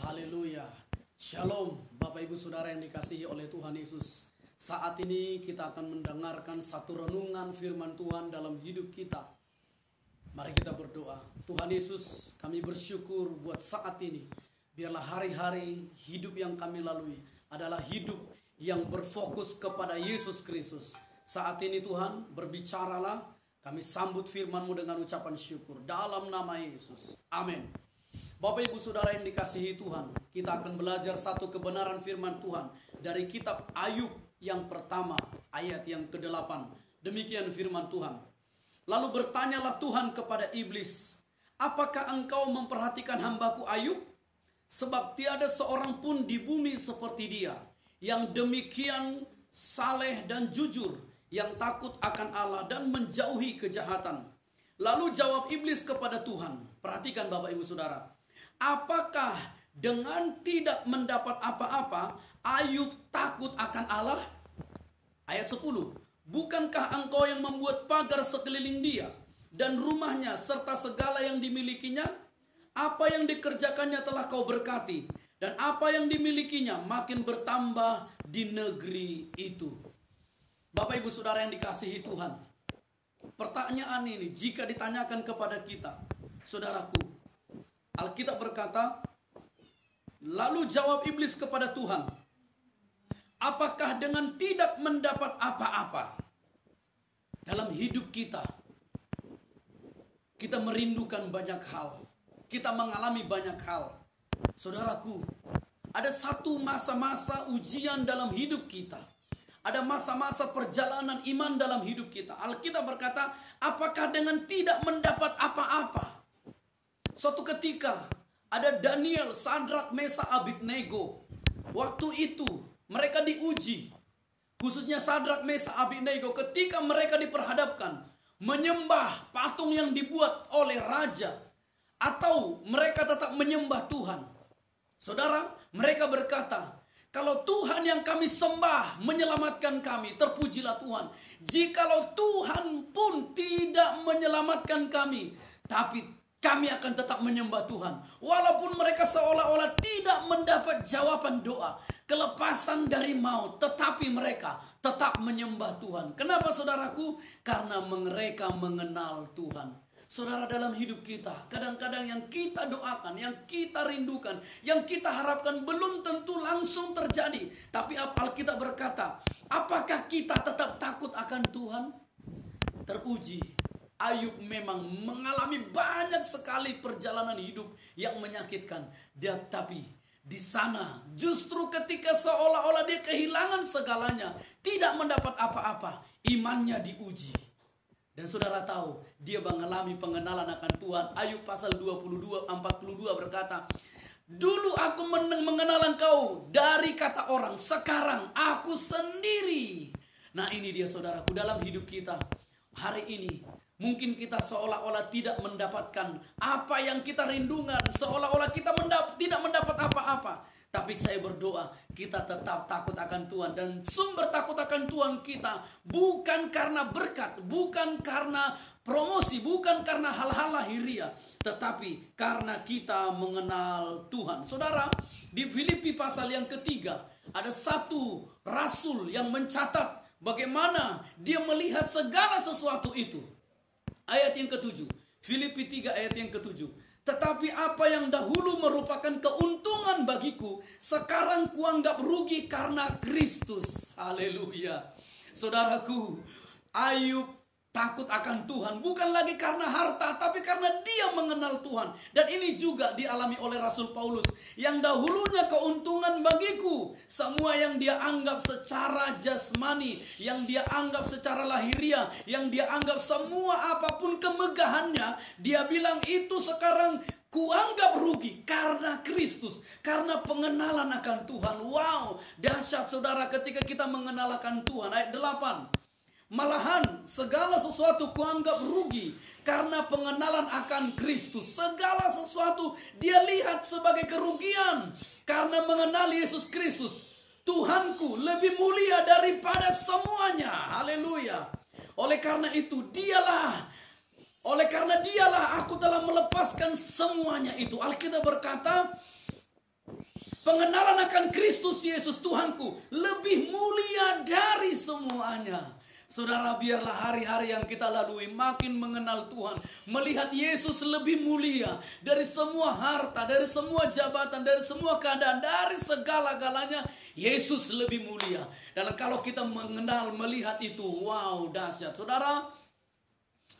Haleluya. Shalom Bapak Ibu Saudara yang dikasihi oleh Tuhan Yesus. Saat ini kita akan mendengarkan satu renungan firman Tuhan dalam hidup kita. Mari kita berdoa. Tuhan Yesus, kami bersyukur buat saat ini. Biarlah hari-hari hidup yang kami lalui adalah hidup yang berfokus kepada Yesus Kristus. Saat ini Tuhan, berbicaralah. Kami sambut firman-Mu dengan ucapan syukur. Dalam nama Yesus. Amin. Bapak Ibu Saudara yang dikasihi Tuhan, kita akan belajar satu kebenaran firman Tuhan dari kitab Ayub yang pertama, ayat yang ke-8. Demikian firman Tuhan. Lalu bertanyalah Tuhan kepada iblis, apakah engkau memperhatikan hambaku Ayub? Sebab tiada seorang pun di bumi seperti dia, yang demikian saleh dan jujur, yang takut akan Allah dan menjauhi kejahatan. Lalu jawab iblis kepada Tuhan. Perhatikan Bapak Ibu Saudara. Apakah dengan tidak mendapat apa-apa, Ayub takut akan Allah? Ayat 10. Bukankah engkau yang membuat pagar sekeliling dia, dan rumahnya serta segala yang dimilikinya? Apa yang dikerjakannya telah kau berkati, dan apa yang dimilikinya makin bertambah di negeri itu. Bapak Ibu Saudara yang dikasihi Tuhan, pertanyaan ini jika ditanyakan kepada kita, saudaraku, Alkitab berkata, lalu jawab iblis kepada Tuhan, apakah dengan tidak mendapat apa-apa dalam hidup kita, kita merindukan banyak hal, kita mengalami banyak hal. Saudaraku, ada satu masa-masa ujian dalam hidup kita. Ada masa-masa perjalanan iman dalam hidup kita. Alkitab berkata, apakah dengan tidak mendapat apa-apa? Suatu ketika ada Daniel, Sadrak, Mesak, Abednego. Waktu itu mereka diuji. Khususnya Sadrak, Mesak, Abednego ketika mereka diperhadapkan menyembah patung yang dibuat oleh raja, atau mereka tetap menyembah Tuhan. Saudara, mereka berkata, kalau Tuhan yang kami sembah menyelamatkan kami, terpujilah Tuhan. Jikalau Tuhan pun tidak menyelamatkan kami, tapi kami akan tetap menyembah Tuhan. Walaupun mereka seolah-olah tidak mendapat jawaban doa, kelepasan dari maut, tetapi mereka tetap menyembah Tuhan. Kenapa saudaraku? Karena mereka mengenal Tuhan. Saudara, dalam hidup kita, kadang-kadang yang kita doakan, yang kita rindukan, yang kita harapkan belum tentu langsung terjadi. Tapi Alkitab berkata, apakah kita tetap takut akan Tuhan? Teruji. Ayub memang mengalami banyak sekali perjalanan hidup yang menyakitkan. Tapi di sana justru ketika seolah-olah dia kehilangan segalanya, tidak mendapat apa-apa, imannya diuji. Dan saudara tahu, dia mengalami pengenalan akan Tuhan. Ayub pasal 42 berkata, dulu aku mengenal engkau dari kata orang, sekarang aku sendiri. Nah ini dia saudaraku, dalam hidup kita hari ini, mungkin kita seolah-olah tidak mendapatkan apa yang kita rindukan, seolah-olah kita tidak mendapat apa-apa. Tapi saya berdoa, kita tetap takut akan Tuhan. Dan sumber takut akan Tuhan kita bukan karena berkat, bukan karena promosi, bukan karena hal-hal lahiriah, tetapi karena kita mengenal Tuhan. Saudara, di Filipi pasal yang ketiga, ada satu rasul yang mencatat bagaimana dia melihat segala sesuatu itu. Ayat yang ke-7, Filipi 3 ayat yang ke-7. Tetapi apa yang dahulu merupakan keuntungan bagiku, sekarang kuanggap rugi karena Kristus. Haleluya. Saudaraku, Ayub takut akan Tuhan, bukan lagi karena harta, tapi karena dia mengenal Tuhan. Dan ini juga dialami oleh Rasul Paulus. Yang dahulunya keuntungan bagiku, semua yang dia anggap secara jasmani, yang dia anggap secara lahiriah, yang dia anggap semua apapun kemegahannya, dia bilang itu sekarang kuanggap rugi karena Kristus, karena pengenalan akan Tuhan. Wow, dahsyat saudara ketika kita mengenal akan Tuhan. Ayat 8. Malahan segala sesuatu kuanggap rugi karena pengenalan akan Kristus. Segala sesuatu dia lihat sebagai kerugian karena mengenal Yesus Kristus. Tuhanku lebih mulia daripada semuanya. Haleluya. Oleh karena dialah aku telah melepaskan semuanya itu. Alkitab berkata, Pengenalan akan Kristus Yesus Tuhanku lebih mulia dari semuanya. Saudara, biarlah hari-hari yang kita lalui makin mengenal Tuhan, melihat Yesus lebih mulia dari semua harta, dari semua jabatan, dari semua keadaan, dari segala-galanya. Yesus lebih mulia. Dan kalau kita mengenal, melihat itu, wow, dahsyat. Saudara,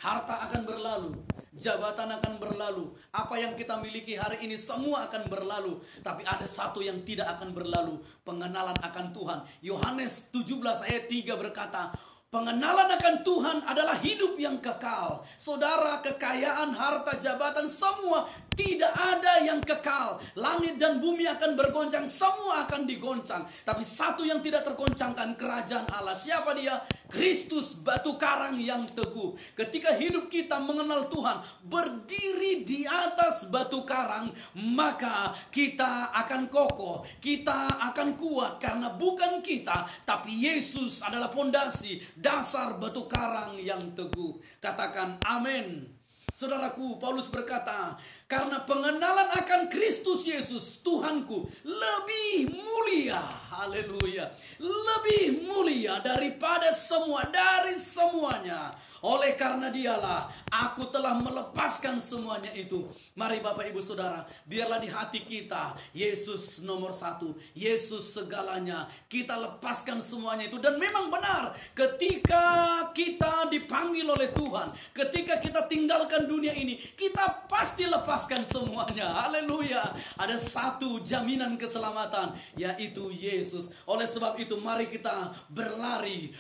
harta akan berlalu, jabatan akan berlalu, apa yang kita miliki hari ini semua akan berlalu. Tapi ada satu yang tidak akan berlalu, pengenalan akan Tuhan. Yohanes 17 ayat 3 berkata, pengenalan akan Tuhan adalah hidup yang kekal. Saudara, kekayaan, harta, jabatan, semua tidak ada yang kekal. Langit dan bumi akan bergoncang, semua akan digoncang. Tapi satu yang tidak tergoncangkan, kerajaan Allah. Siapa dia? Kristus, batu karang yang teguh. Ketika hidup kita mengenal Tuhan, berdiri di atas batu karang, maka kita akan kokoh, kita akan kuat. Karena bukan kita, tapi Yesus adalah pondasi, dasar batu karang yang teguh. Katakan amin. Saudaraku, Paulus berkata, karena pengenalan akan Kristus Yesus Tuhanku lebih mulia, haleluya, lebih mulia daripada semua, dari semuanya. Oleh karena dialah aku telah melepaskan semuanya itu. Mari Bapak Ibu Saudara, biarlah di hati kita Yesus nomor satu, Yesus segalanya. Kita lepaskan semuanya itu. Dan memang benar, ketika kita dipanggil oleh Tuhan, ketika kita tinggalkan dunia ini, kita pasti lepaskan semuanya. Haleluya. Ada satu jaminan keselamatan, yaitu Yesus. Oleh sebab itu mari kita berlari,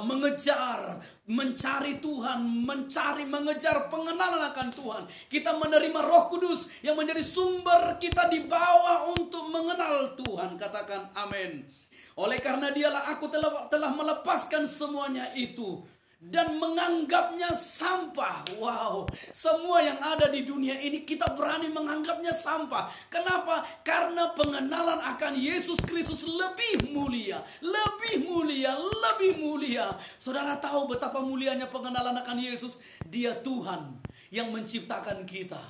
mengejar, mencari Tuhan, mengejar pengenalan akan Tuhan. Kita menerima Roh Kudus yang menjadi sumber kita dibawa untuk mengenal Tuhan. Katakan amin. Oleh karena dialah aku telah melepaskan semuanya itu dan menganggapnya sampah. Wow, semua yang ada di dunia ini kita berani menganggapnya sampah. Kenapa? Karena pengenalan akan Yesus Kristus lebih mulia, lebih mulia, lebih mulia. Saudara tahu betapa mulianya pengenalan akan Yesus? Dia Tuhan yang menciptakan kita.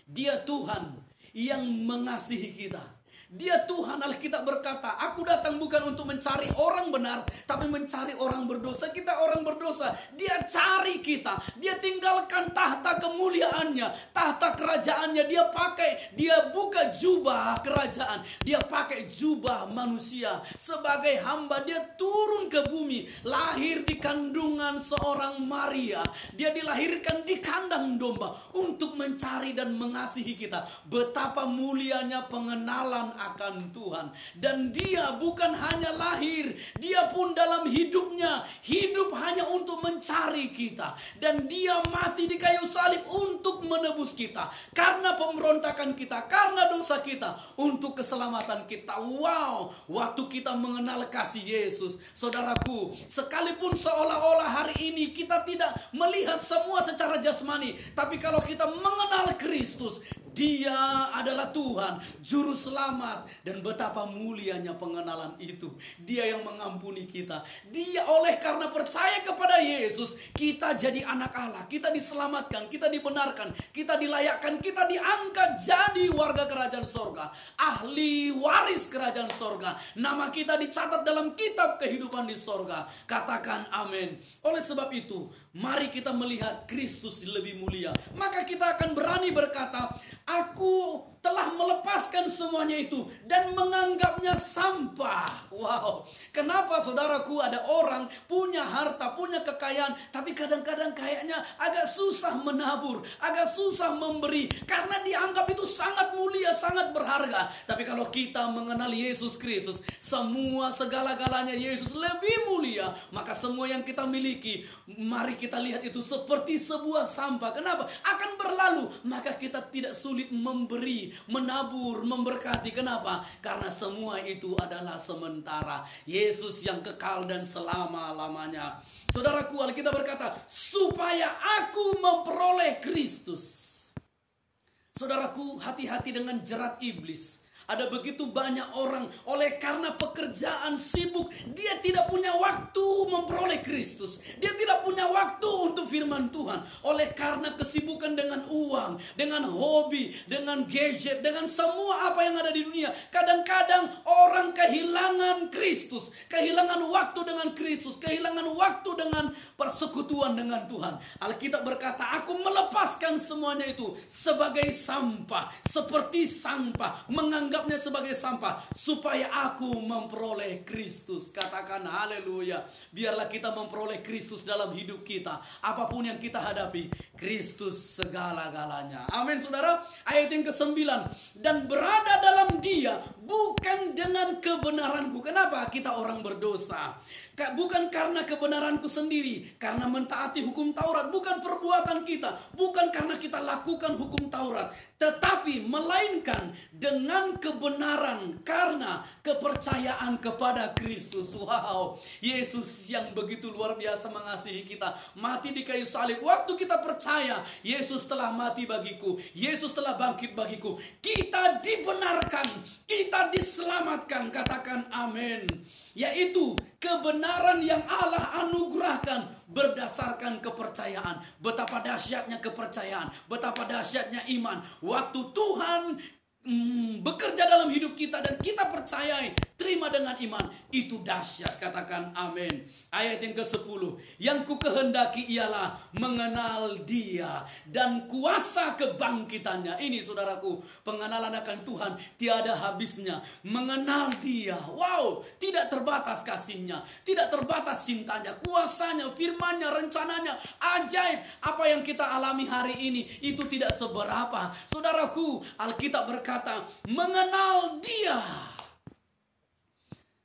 Dia Tuhan yang mengasihi kita. Dia Tuhan. Alkitab berkata, aku datang bukan untuk mencari orang benar, tapi mencari orang berdosa. Kita orang berdosa, dia cari kita. Dia tinggalkan tahta kemuliaannya, tahta kerajaannya. Dia buka jubah kerajaan, dia pakai jubah manusia. Sebagai hamba dia turun ke bumi, lahir di kandungan seorang Maria. Dia dilahirkan di kandang domba untuk mencari dan mengasihi kita. Betapa mulianya pengenalan akan Tuhan. Dan dia bukan hanya lahir, dia pun dalam hidupnya hidup hanya untuk mencari kita. Dan dia mati di kayu salib untuk menebus kita, karena pemberontakan kita, karena dosa kita, untuk keselamatan kita. Wow, waktu kita mengenal kasih Yesus, saudaraku, sekalipun seolah-olah hari ini kita tidak melihat semua secara jasmani, tapi kalau kita mengenal Kristus, dia adalah Tuhan, Juru Selamat. Dan betapa mulianya pengenalan itu. Dia yang mengampuni kita. Dia, oleh karena percaya kepada Yesus, kita jadi anak Allah. Kita diselamatkan, kita dibenarkan, kita dilayakkan, kita diangkat jadi warga kerajaan sorga, ahli waris kerajaan sorga. Nama kita dicatat dalam kitab kehidupan di sorga. Katakan amin. Oleh sebab itu, mari kita melihat Kristus lebih mulia. Maka kita akan berani berkata, aku telah melepaskan semuanya itu dan menganggapnya sampah. Wow, kenapa saudaraku ada orang punya harta, punya kekayaan, tapi kadang-kadang kayaknya agak susah menabur, agak susah memberi, karena dianggap itu sangat mulia, sangat berharga. Tapi kalau kita mengenal Yesus Kristus, semua segala-galanya Yesus lebih mulia, maka semua yang kita miliki, mari kita lihat itu seperti sebuah sampah. Kenapa? Akan berlalu, maka kita tidak sulit memberi, menabur, memberkati. Kenapa? Karena semua itu adalah sementara. Yesus yang kekal dan selama-lamanya. Saudaraku, Alkitab berkata, supaya aku memperoleh Kristus. Saudaraku, hati-hati dengan jerat iblis. Ada begitu banyak orang oleh karena pekerjaan sibuk, dia tidak punya waktu memperoleh Kristus. Dia tidak punya waktu untuk firman Tuhan. Oleh karena kesibukan dengan uang, dengan hobi, dengan gadget, dengan semua apa yang ada di dunia. Kadang-kadang orang kehilangan Kristus, kehilangan waktu dengan Kristus, kehilangan waktu dengan persekutuan dengan Tuhan. Alkitab berkata, aku melepaskan semuanya itu sebagai sampah, seperti sampah, menganggapnya sebagai sampah supaya aku memperoleh Kristus. Katakan haleluya. Biarlah kita memperoleh Kristus dalam hidup kita. Apapun yang kita hadapi, Kristus segala-galanya. Amin saudara. Ayat yang ke-9, dan berada dalam Dia bukan dengan kebenaranku. Kenapa? Kita orang berdosa. Bukan karena kebenaranku sendiri, karena mentaati hukum Taurat, bukan perbuatan kita, bukan karena kita lakukan hukum Taurat, tetapi melainkan dengan kebenaran karena kepercayaan kepada Kristus. Wow, Yesus yang begitu luar biasa mengasihi kita, mati di kayu salib. Waktu kita percaya Yesus telah mati bagiku, Yesus telah bangkit bagiku, kita dibenarkan, kita diselamatkan. Katakan amin. Yaitu kebenaran yang Allah anugerahkan berdasarkan kepercayaan. Betapa dahsyatnya kepercayaan, betapa dahsyatnya iman. Waktu Tuhan bekerja dalam hidup kita dan kita percayai, terima dengan iman, itu dahsyat. Katakan amin. Ayat yang ke-10, yang ku kehendaki ialah mengenal Dia dan kuasa kebangkitannya. Ini saudaraku, pengenalan akan Tuhan tiada habisnya. Mengenal Dia, wow, tidak terbatas kasihnya, tidak terbatas cintanya, kuasanya, firmannya, rencananya, ajaib. Apa yang kita alami hari ini itu tidak seberapa. Saudaraku, Alkitab berkata mengenal Dia.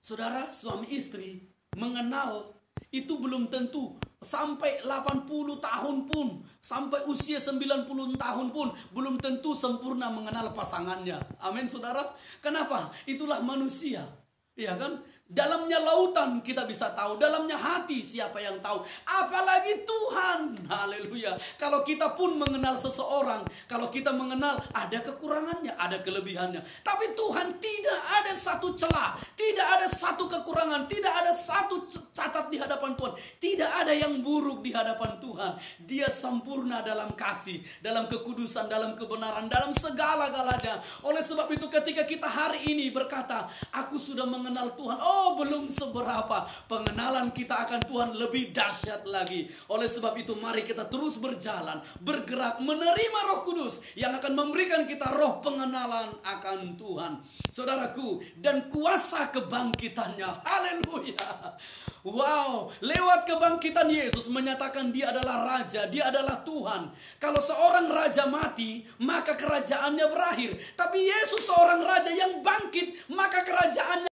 Saudara, suami istri mengenal itu belum tentu sampai 80 tahun pun, sampai usia 90 tahun pun belum tentu sempurna mengenal pasangannya. Amin saudara. Kenapa? Itulah manusia. Iya kan? Dalamnya lautan kita bisa tahu, dalamnya hati siapa yang tahu, apalagi Tuhan. Haleluya. Kalau kita pun mengenal seseorang, kalau kita mengenal ada kekurangannya, ada kelebihannya, tapi Tuhan tidak ada satu celah, tidak ada satu kekurangan, tidak ada satu cacat di hadapan Tuhan, tidak ada yang buruk di hadapan Tuhan. Dia sempurna dalam kasih, dalam kekudusan, dalam kebenaran, dalam segala-galanya. Oleh sebab itu ketika kita hari ini berkata, aku sudah mengenal Tuhan, belum seberapa. Pengenalan kita akan Tuhan lebih dahsyat lagi. Oleh sebab itu mari kita terus berjalan, bergerak, menerima Roh Kudus yang akan memberikan kita roh pengenalan akan Tuhan. Saudaraku, dan kuasa kebangkitannya. Haleluya. Wow, lewat kebangkitan Yesus menyatakan Dia adalah Raja, Dia adalah Tuhan. Kalau seorang raja mati, maka kerajaannya berakhir. Tapi Yesus seorang raja yang bangkit,